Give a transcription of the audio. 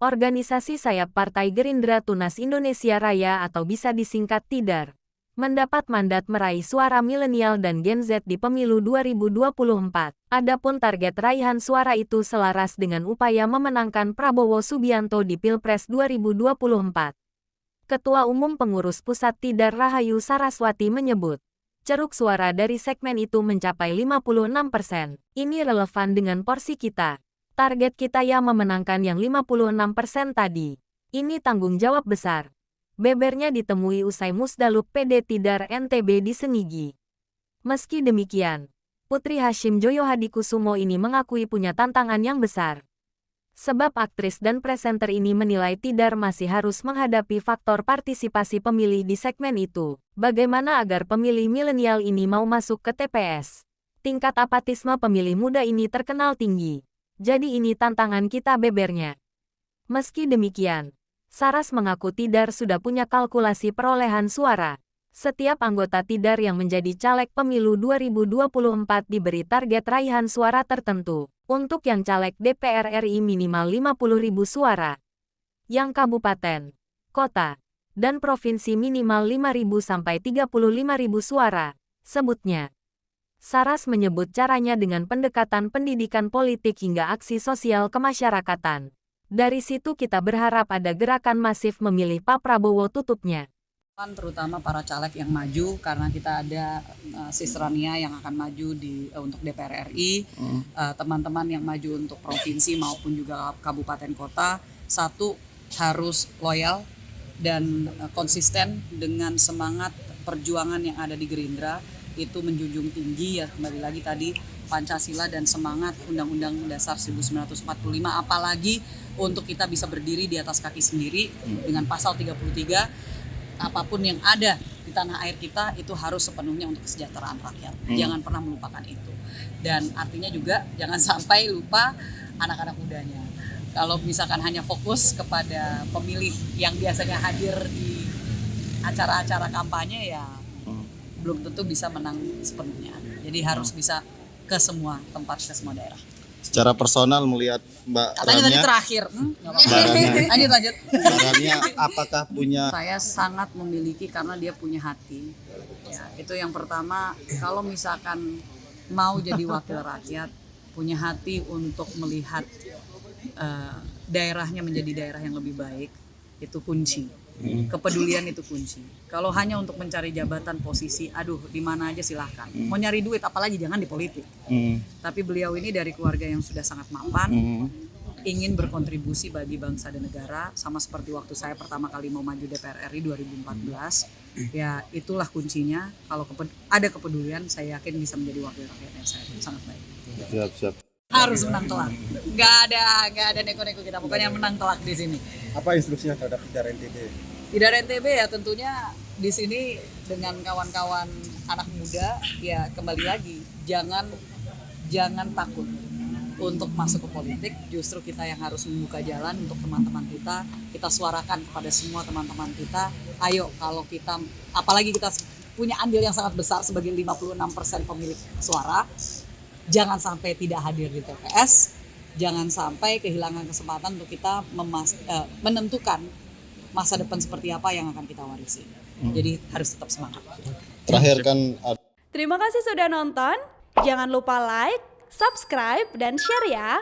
Organisasi sayap Partai Gerindra Tunas Indonesia Raya atau bisa disingkat TIDAR, mendapat mandat meraih suara milenial dan Gen Z di pemilu 2024. Adapun target raihan suara itu selaras dengan upaya memenangkan Prabowo Subianto di Pilpres 2024. Ketua Umum Pengurus Pusat TIDAR Rahayu Saraswati menyebut, ceruk suara dari segmen itu mencapai 56%. Ini relevan dengan porsi kita. Target kita ya memenangkan yang 56% tadi. Ini tanggung jawab besar. Bebernya ditemui usai Musdaluk PD TIDAR NTB di Senigi. Meski demikian, Putri Hashim Joyo Hadikusumo ini mengakui punya tantangan yang besar. Sebab aktris dan presenter ini menilai TIDAR masih harus menghadapi faktor partisipasi pemilih di segmen itu. Bagaimana agar pemilih milenial ini mau masuk ke TPS? Tingkat apatisme pemilih muda ini terkenal tinggi. Jadi ini tantangan kita bebernya. Meski demikian, Saras mengaku TIDAR sudah punya kalkulasi perolehan suara. Setiap anggota TIDAR yang menjadi caleg pemilu 2024 diberi target raihan suara tertentu. Untuk yang caleg DPR RI minimal 50.000 suara. Yang kabupaten, kota, dan provinsi minimal 5.000 sampai 35.000 suara, sebutnya. Saras menyebut caranya dengan pendekatan pendidikan politik hingga aksi sosial kemasyarakatan. Dari situ kita berharap ada gerakan masif memilih Pak Prabowo tutupnya. Terutama para caleg yang maju karena kita ada Sisrania yang akan maju untuk DPR RI, teman-teman yang maju untuk provinsi maupun juga kabupaten kota, satu harus loyal dan konsisten dengan semangat perjuangan yang ada di Gerindra. Itu menjunjung tinggi ya kembali lagi tadi Pancasila dan semangat Undang-Undang Dasar 1945, apalagi untuk kita bisa berdiri di atas kaki sendiri dengan pasal 33, apapun yang ada di tanah air kita itu harus sepenuhnya untuk kesejahteraan rakyat. Jangan pernah melupakan itu. Dan artinya juga jangan sampai lupa anak-anak mudanya. Kalau misalkan hanya fokus kepada pemilih yang biasanya hadir di acara-acara kampanye ya belum tentu bisa menang sepenuhnya. Jadi harus bisa ke semua tempat, ke semua daerah. Secara personal melihat Mbak Katanya Rania, tadi terakhir. Lanjut. Mbak Rania apakah punya? Saya sangat memiliki karena dia punya hati. Ya, itu yang pertama. Kalau misalkan mau jadi wakil rakyat, punya hati untuk melihat daerahnya menjadi daerah yang lebih baik, itu kunci. Kepedulian itu kunci. Kalau hanya untuk mencari jabatan posisi, aduh di mana aja silahkan. Mau nyari duit apalagi jangan di politik. Tapi beliau ini dari keluarga yang sudah sangat mapan, ingin berkontribusi bagi bangsa dan negara, sama seperti waktu saya pertama kali mau maju DPR RI 2014. Ya itulah kuncinya. Kalau ada kepedulian, saya yakin bisa menjadi wakil rakyat yang sangat baik. Siap. Harus menang telak. Nggak ada neko-neko kita. Pokoknya menang telak di sini. Apa instruksinya terhadap TIDAR NTB? TIDAR NTB ya tentunya di sini dengan kawan-kawan anak muda ya kembali lagi jangan takut untuk masuk ke politik. Justru kita yang harus membuka jalan untuk teman-teman kita suarakan kepada semua teman-teman kita. Ayo kalau kita apalagi kita punya andil yang sangat besar sebagai 56% pemilik suara, jangan sampai tidak hadir di TPS, jangan sampai kehilangan kesempatan untuk kita menentukan masa depan seperti apa yang akan kita warisi. Jadi harus tetap semangat. Terakhir kan. Terima kasih sudah nonton. Jangan lupa like, subscribe, dan share ya.